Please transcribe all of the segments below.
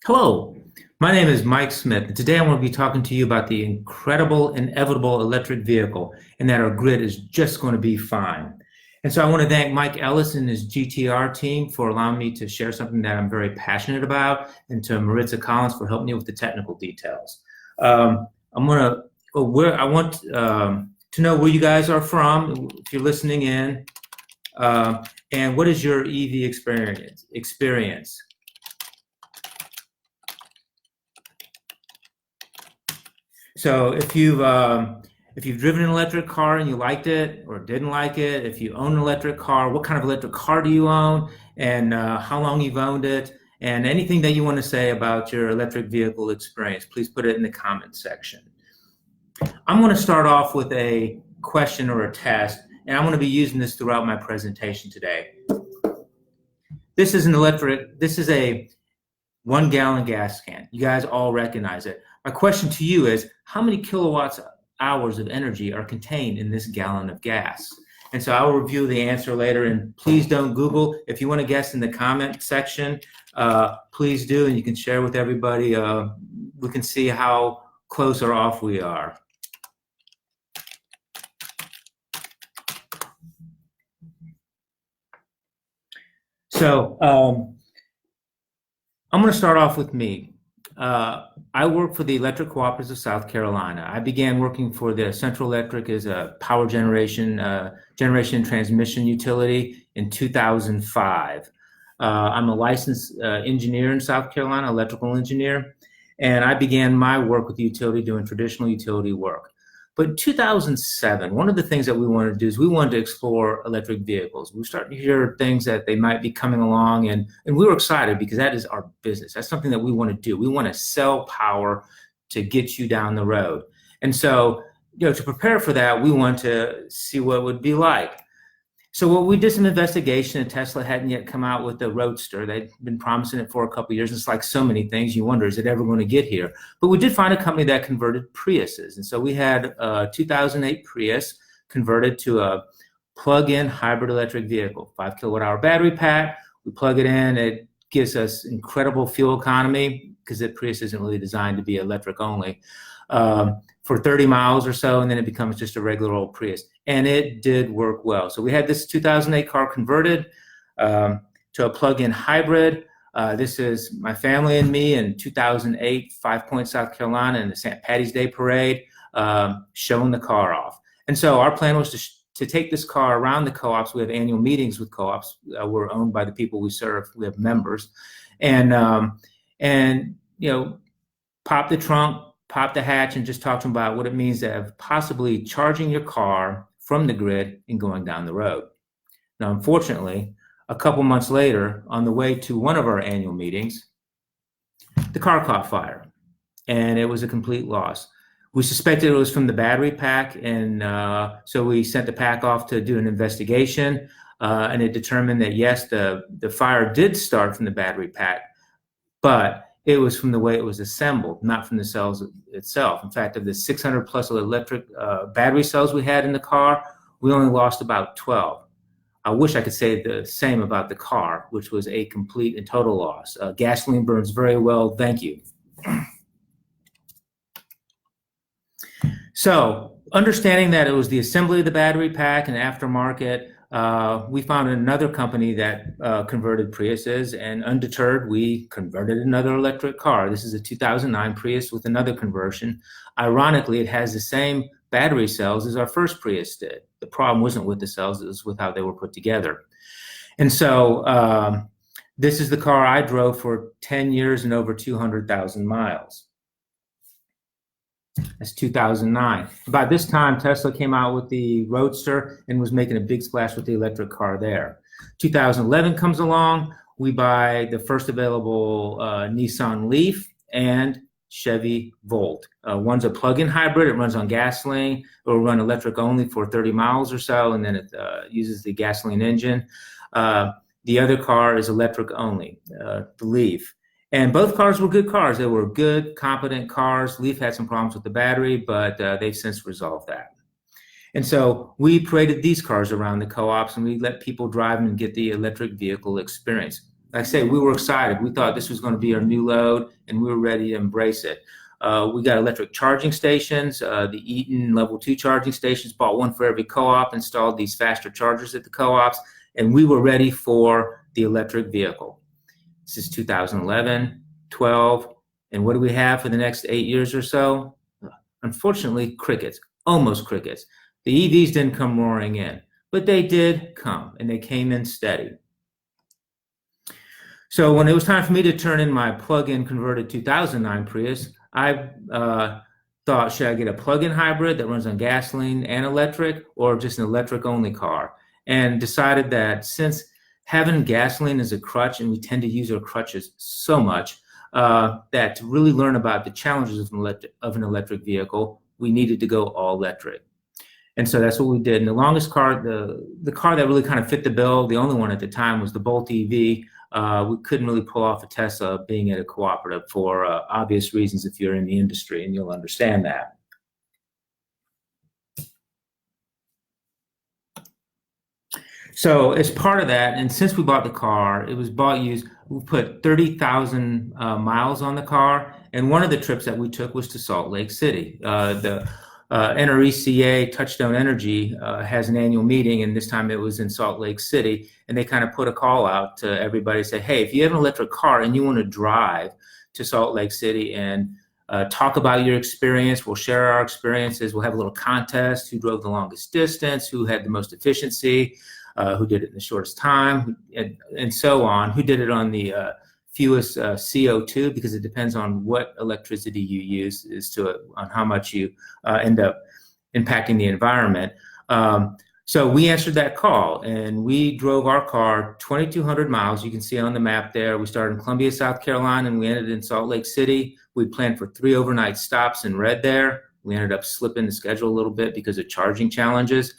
Hello, my name is Mike Smith, and today I want to be talking to you about the incredible, inevitable electric vehicle, and that our grid is just going to be fine. And so I want to thank Mike Ellis and his GTR team for allowing me to share something that I'm very passionate about, and to Maritza Collins for helping me with the technical details. I'm going to, I want to know where you guys are from, if you're listening in, and what is your EV experience? So if you've driven an electric car and you liked it or didn't like it, if you own an electric car, what kind of electric car do you own, and how long you've owned it, and anything that you want to say about your electric vehicle experience, please put it in the comment section. I'm going to start off with a question or a test, and I'm going to be using this throughout my presentation today. This is a 1 gallon gas can. You guys all recognize it. My question to you is, how many kilowatts hours of energy are contained in this gallon of gas? And so I will review the answer later, and please don't Google. If you want to guess in the comment section, please do, and you can share with everybody. We can see how close or off we are. So I'm going to start off with me. I work for the Electric Cooperatives of South Carolina. I began working for the Central Electric as a power generation and transmission utility in 2005. I'm a licensed engineer in South Carolina, electrical engineer, and I began my work with the utility doing traditional utility work. But in 2007, one of the things that we wanted to do is we wanted to explore electric vehicles. We started to hear things that they might be coming along, and we were excited because that is our business. That's something that we want to do. We want to sell power to get you down the road. And so, to prepare for that, we want to see what it would be like. So we did some investigation, and Tesla hadn't yet come out with the Roadster. They'd been promising it for a couple of years. It's like so many things. You wonder, is it ever going to get here? But we did find a company that converted Priuses. And so we had a 2008 Prius converted to a plug-in hybrid electric vehicle, 5 kilowatt hour battery pack. We plug it in. It gives us incredible fuel economy because the Prius isn't really designed to be electric only. For 30 miles or so, and then it becomes just a regular old Prius. And it did work well. So we had this 2008 car converted to a plug-in hybrid. This is my family and me in 2008, 5 Point, South Carolina, in the St. Patty's Day Parade, showing the car off. And so our plan was to take this car around the co-ops. We have annual meetings with co-ops. We're owned by the people we serve. We have members. And pop the trunk, pop the hatch, and just talk to them about what it means to have possibly charging your car from the grid and going down the road. Now, unfortunately, a couple months later, on the way to one of our annual meetings, the car caught fire, and it was a complete loss. We suspected it was from the battery pack, and so we sent the pack off to do an investigation, and it determined that, yes, the fire did start from the battery pack, but it was from the way it was assembled, not from the cells itself. In fact, of the 600 plus electric battery cells we had in the car, we only lost about 12. I wish I could say the same about the car, which was a complete and total loss. Gasoline burns very well, thank you. So, understanding that it was the assembly of the battery pack and aftermarket, we found another company that converted Priuses, and undeterred, we converted another electric car. This is a 2009 Prius with another conversion. Ironically, it has the same battery cells as our first Prius did. The problem wasn't with the cells, it was with how they were put together. And so this is the car I drove for 10 years and over 200,000 miles. That's 2009. About this time, Tesla came out with the Roadster and was making a big splash with the electric car there. 2011 comes along. We buy the first available Nissan Leaf and Chevy Volt. One's a plug-in hybrid. It runs on gasoline. It will run electric only for 30 miles or so, and then it uses the gasoline engine. The other car is electric only, the Leaf. And both cars were good cars. They were good, competent cars. Leaf had some problems with the battery, but they've since resolved that. And so we paraded these cars around the co-ops, and we let people drive them and get the electric vehicle experience. like I say, we were excited. We thought this was going to be our new load, and we were ready to embrace it. We got electric charging stations, the Eaton level 2 charging stations, bought one for every co-op, installed these faster chargers at the co-ops, and we were ready for the electric vehicle. This is 2011, 12, and what do we have for the next 8 years or so? Unfortunately, crickets, almost crickets. The EVs didn't come roaring in, but they did come, and they came in steady. So when it was time for me to turn in my plug-in converted 2009 Prius, I thought, should I get a plug-in hybrid that runs on gasoline and electric, or just an electric-only car? And decided that since having gasoline as a crutch, and we tend to use our crutches so much, that to really learn about the challenges of an electric vehicle, we needed to go all electric. And so that's what we did. And the longest car, the car that really kind of fit the bill, the only one at the time, was the Bolt EV. We couldn't really pull off a Tesla being at a cooperative for obvious reasons if you're in the industry, and you'll understand that. So as part of that, and since we bought the car, it was bought used, we put 30,000 miles on the car. And one of the trips that we took was to Salt Lake City. The NRECA, Touchstone Energy, has an annual meeting, and this time it was in Salt Lake City. And they kind of put a call out to everybody, say, hey, if you have an electric car and you want to drive to Salt Lake City and talk about your experience, we'll share our experiences, we'll have a little contest, who drove the longest distance, who had the most efficiency, who did it in the shortest time, and so on, who did it on the fewest CO2, because it depends on what electricity you use as to on how much you end up impacting the environment. So we answered that call, and we drove our car 2,200 miles. You can see on the map there. We started in Columbia, South Carolina, and we ended in Salt Lake City. We planned for 3 overnight stops in red there. We ended up slipping the schedule a little bit because of charging challenges,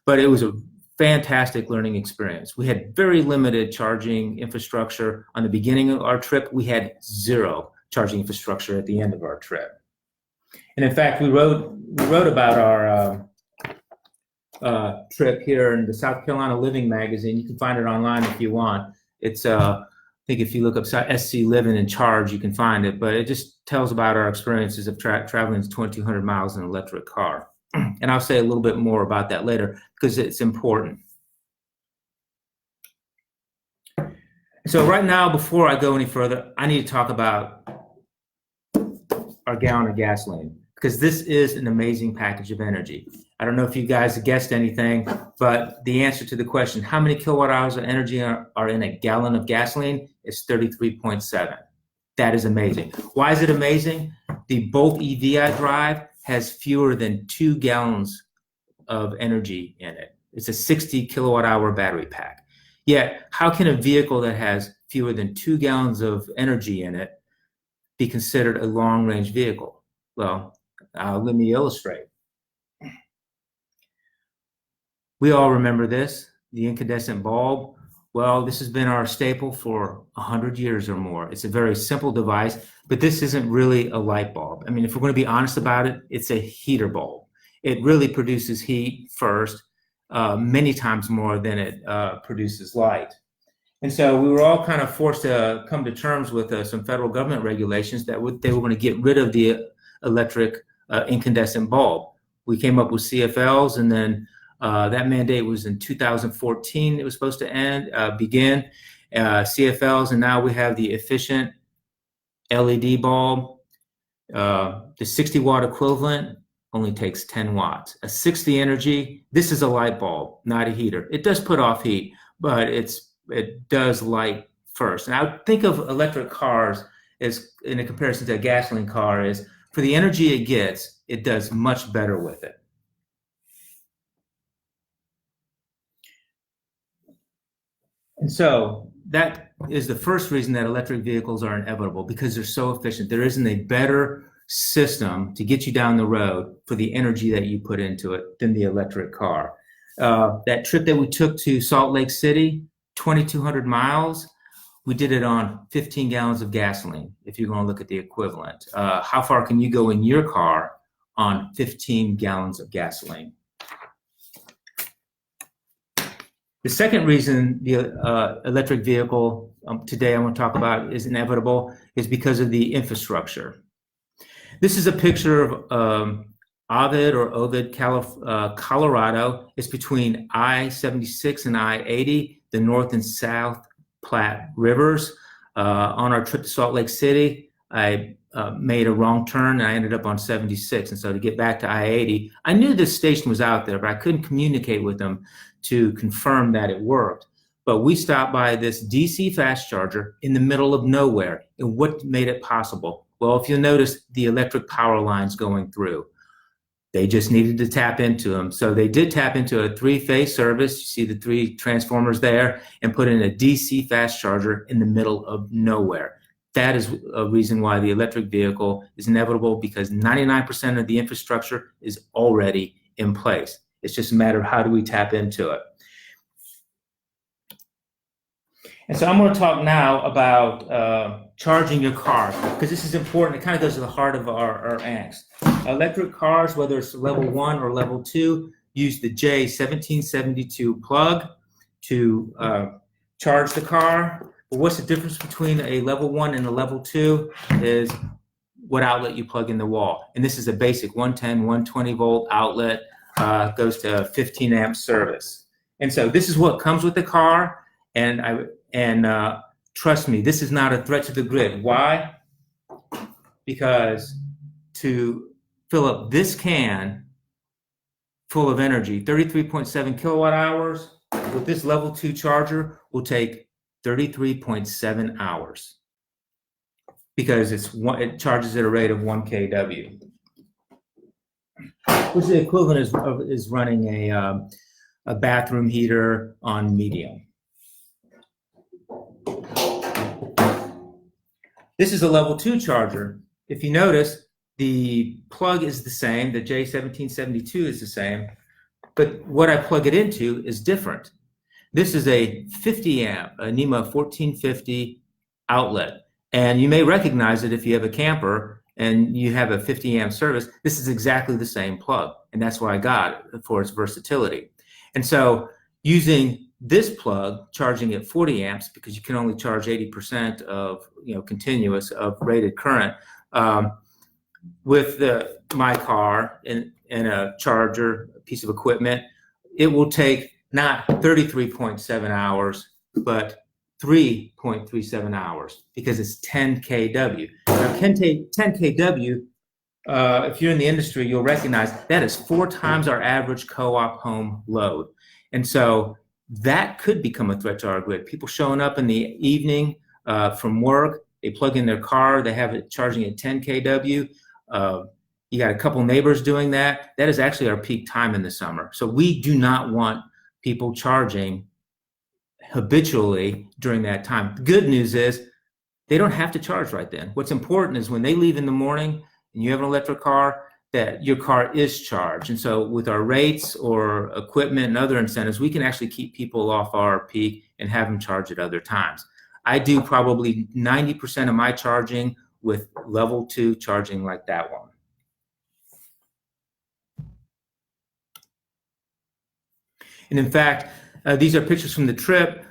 but it was a fantastic learning experience. We had very limited charging infrastructure on the beginning of our trip. We had 0 charging infrastructure at the end of our trip. And in fact, we wrote about our trip here in the South Carolina Living magazine. You can find it online if you want. It's I think if you look up SC Living and Charge, you can find it. But it just tells about our experiences of traveling 2,200 miles in an electric car. And I'll say a little bit more about that later because it's important. So right now, before I go any further, I need to talk about our gallon of gasoline, because this is an amazing package of energy. I don't know if you guys guessed anything, but the answer to the question, how many kilowatt hours of energy are in a gallon of gasoline, is 33.7. That is amazing. Why is it amazing? The Bolt EV I drive has fewer than 2 gallons of energy in it. It's a 60 kilowatt hour battery pack. Yet, how can a vehicle that has fewer than 2 gallons of energy in it be considered a long range vehicle? Well, let me illustrate. We all remember this, the incandescent bulb. Well, this has been our staple for 100 years or more. It's a very simple device, but this isn't really a light bulb. I mean, if we're going to be honest about it, it's a heater bulb. It really produces heat first, many times more than it produces light. And so we were all kind of forced to come to terms with some federal government regulations that they were going to get rid of the electric incandescent bulb. We came up with CFLs, and then that mandate was in 2014. It was supposed to begin CFLs, and now we have the efficient LED bulb. The 60 watt equivalent only takes 10 watts. A 60 energy, this is a light bulb, not a heater. It does put off heat, but it does light first. And I would think of electric cars as, in a comparison to a gasoline car, is for the energy it gets, it does much better with it. And so that is the first reason that electric vehicles are inevitable, because they're so efficient. There isn't a better system to get you down the road for the energy that you put into it than the electric car. That trip that we took to Salt Lake City, 2,200 miles, we did it on 15 gallons of gasoline, if you're going to look at the equivalent. How far can you go in your car on 15 gallons of gasoline? The second reason the electric vehicle today I want to talk about is inevitable is because of the infrastructure. This is a picture of Ovid, Colorado. It's between I-76 and I-80, the North and South Platte Rivers. On our trip to Salt Lake City, I made a wrong turn and I ended up on 76. And so to get back to I-80, I knew this station was out there, but I couldn't communicate with them to confirm that it worked. But we stopped by this DC fast charger in the middle of nowhere. And what made it possible? Well, if you'll notice the electric power lines going through, they just needed to tap into them. So they did tap into a three-phase service. You see the three transformers there, and put in a DC fast charger in the middle of nowhere. That is a reason why the electric vehicle is inevitable, because 99% of the infrastructure is already in place. It's just a matter of how do we tap into it. And so I'm going to talk now about charging your car, because this is important. It kind of goes to the heart of our angst. Electric cars, whether it's level 1 or level 2, use the J1772 plug to charge the car. But what's the difference between a level 1 and a level 2 is what outlet you plug in the wall. And this is a basic 110, 120 volt outlet, goes to 15 amp service. And so this is what comes with the car. And trust me, this is not a threat to the grid. Why? Because to fill up this can full of energy, 33.7 kilowatt hours, with this level 2 charger will take 33.7 hours, because it charges at a rate of 1 kW, which is the equivalent is running a bathroom heater on medium. This is a level 2 charger. If you notice, the plug is the same, the J1772 is the same, but what I plug it into is different. This is a 50 amp, a NEMA 1450 outlet. And you may recognize it if you have a camper and you have a 50 amp service. This is exactly the same plug. And that's why I got it, for its versatility. And so using this plug, charging at 40 amps, because you can only charge 80% of continuous of rated current, with my car and a charger, a piece of equipment, it will take not 33.7 hours, but 3.37 hours, because it's 10 kW. Now, 10 kW, if you're in the industry, you'll recognize that is 4 times our average co-op home load. And so that could become a threat to our grid. People showing up in the evening from work, they plug in their car, they have it charging at 10 kW. You got a couple neighbors doing that. That is actually our peak time in the summer. So we do not want people charging habitually during that time. The good news is they don't have to charge right then. What's important is when they leave in the morning and you have an electric car, that your car is charged. And so with our rates or equipment and other incentives, we can actually keep people off our peak and have them charge at other times. I do probably 90% of my charging with level 2 charging like that one. And in fact, these are pictures from the trip.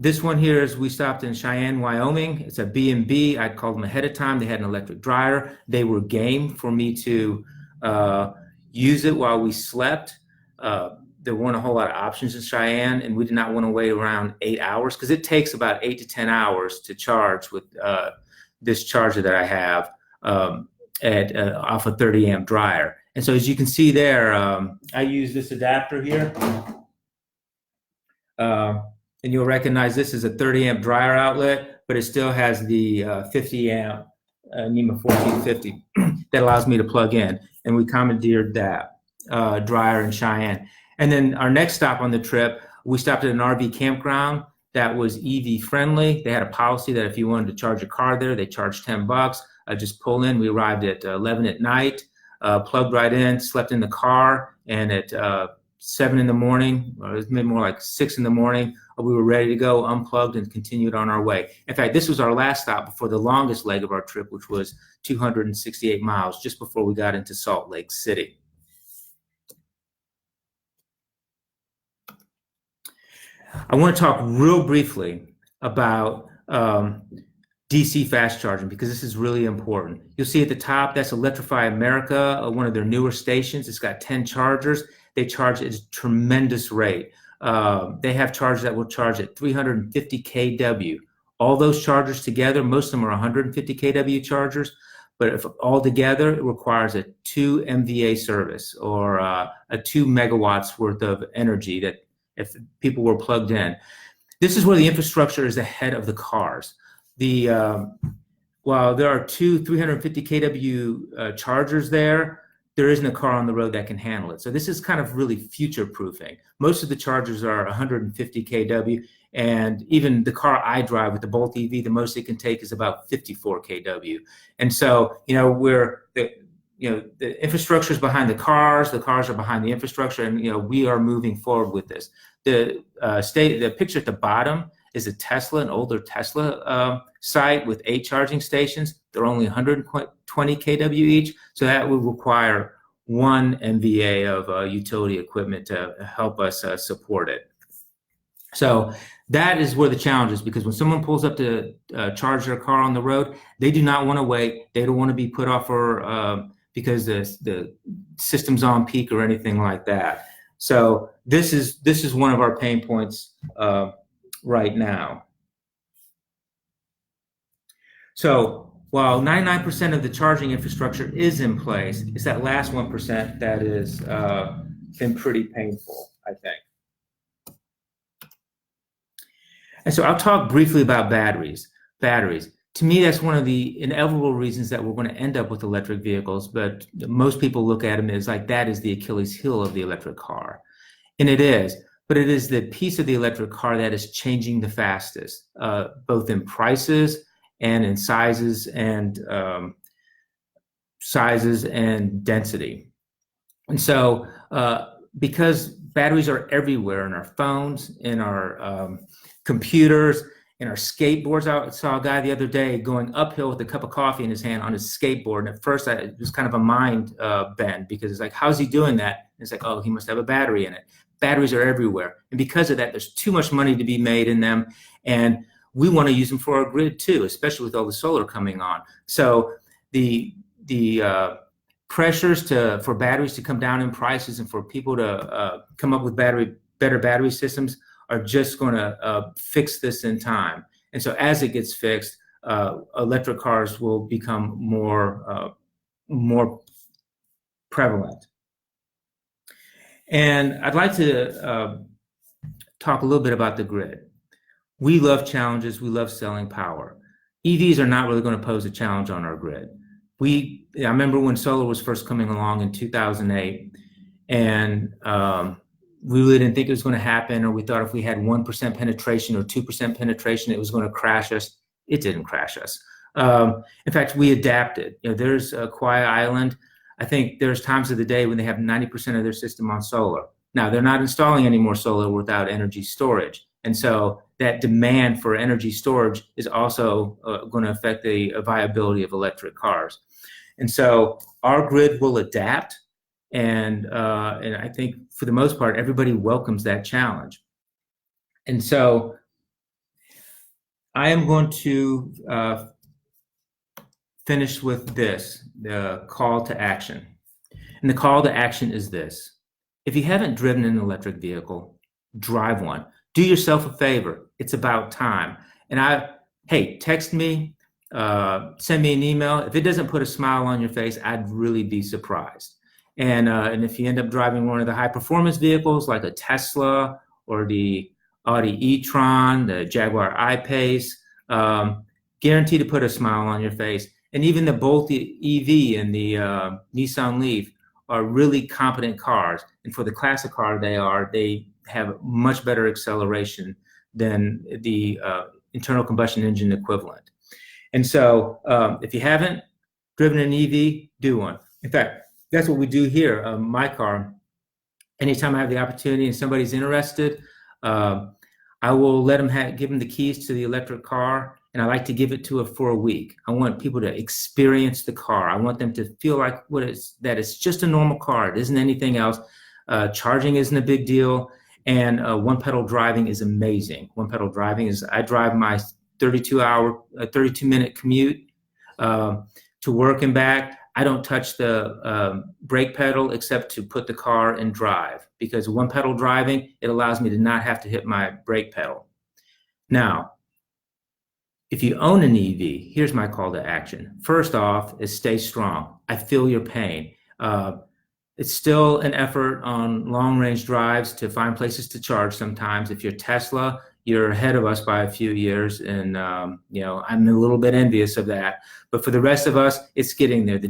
This one here is we stopped in Cheyenne, Wyoming. It's a B&B. I called them ahead of time. They had an electric dryer. They were game for me to use it while we slept. There weren't a whole lot of options in Cheyenne, and we did not want to wait around 8 hours, because it takes about 8 to 10 hours to charge with this charger that I have off a 30 amp dryer. And so as you can see there, I use this adapter here. And you'll recognize this is a 30 amp dryer outlet, but it still has the 50 amp NEMA 1450 that allows me to plug in. And we commandeered that dryer in Cheyenne. And then our next stop on the trip, we stopped at an RV campground that was EV friendly. They had a policy that if you wanted to charge a car there, they charged $10. I just pull in. We arrived at 11 at night, plugged right in, slept in the car, and at 7 in the morning, or it was maybe more like 6 in the morning, we were ready to go, unplugged, and continued on our way. In fact, this was our last stop before the longest leg of our trip, which was 268 miles, just before we got into Salt Lake City. I want to talk real briefly about DC fast charging, because this is really important. You'll see at the top, that's Electrify America, one of their newer stations. It's got 10 chargers. They charge at a tremendous rate. They have chargers that will charge at 350 kW. All those chargers together, most of them are 150 kW chargers, but if all together, it requires a 2 MVA service, or a 2 megawatts worth of energy that if people were plugged in. This is where the infrastructure is ahead of the cars. While there are two 350 kW chargers there isn't a car on the road that can handle it. So this is kind of really future proofing. Most of the chargers are 150 kW, and even the car I drive with the Bolt EV, the most it can take is about 54 kW. And so, the infrastructure is behind the cars are behind the infrastructure, and we are moving forward with this. The picture at the bottom is a Tesla, an older Tesla site with 8 charging stations. They're only 120 kW each, so that would require 1 MVA of utility equipment to help us support it. So that is where the challenge is, because when someone pulls up to charge their car on the road, they do not want to wait. They don't want to be put off because the system's on peak or anything like that. So this is one of our pain points right now. So while 99% of the charging infrastructure is in place, it's that last 1% that is been pretty painful, I think. And so I'll talk briefly about batteries. To me, that's one of the inevitable reasons that we're going to end up with electric vehicles, but most people look at them as like that is the Achilles heel of the electric car. And it is, but it is the piece of the electric car that is changing the fastest, both in prices and in sizes and density. And so because batteries are everywhere in our phones, in our computers, in our skateboards. I saw a guy the other day going uphill with a cup of coffee in his hand on his skateboard. And at first it was kind of a mind bend, because it's like, how's he doing that? And it's like, oh, he must have a battery in it. Batteries are everywhere. And because of that, there's too much money to be made in them. And we want to use them for our grid too, especially with all the solar coming on. So the pressures for batteries to come down in prices and for people to come up with better battery systems are just going to fix this in time. And so as it gets fixed, electric cars will become more prevalent. And I'd like to talk a little bit about the grid. We love challenges. We love selling power. EVs are not really going to pose a challenge on our grid. I remember when solar was first coming along in 2008, and we really didn't think it was going to happen, or we thought if we had 1% penetration or 2% penetration, it was going to crash us. It didn't crash us. In fact, we adapted. There's Kauai Island. I think there's times of the day when they have 90% of their system on solar. Now, they're not installing any more solar without energy storage. And so that demand for energy storage is also going to affect the viability of electric cars. And so our grid will adapt. And I think for the most part, everybody welcomes that challenge. And so I am going to finish with this, the call to action. And the call to action is this. If you haven't driven an electric vehicle, drive one. Do yourself a favor. It's about time. And text me, send me an email. If it doesn't put a smile on your face, I'd really be surprised. And if you end up driving one of the high performance vehicles like a Tesla or the Audi e-tron, the Jaguar I-Pace, guaranteed to put a smile on your face. And even the Bolt EV and the Nissan Leaf are really competent cars. And for the class of car they have much better acceleration than the internal combustion engine equivalent. And so if you haven't driven an EV, do one. In fact, that's what we do here. My car, anytime I have the opportunity and somebody's interested, I will let them give them the keys to the electric car, and I like to give it to it for a week. I want people to experience the car. I want them to feel like that it's just a normal car. It isn't anything else. Charging isn't a big deal. And one pedal driving is amazing. One pedal driving is I drive my 32-minute commute to work and back. I don't touch the brake pedal except to put the car in drive, because one pedal driving, it allows me to not have to hit my brake pedal. Now, if you own an EV, here's my call to action. First off is stay strong. I feel your pain. It's still an effort on long range drives to find places to charge sometimes. If you're Tesla, you're ahead of us by a few years, and I'm a little bit envious of that. But for the rest of us, it's getting there. The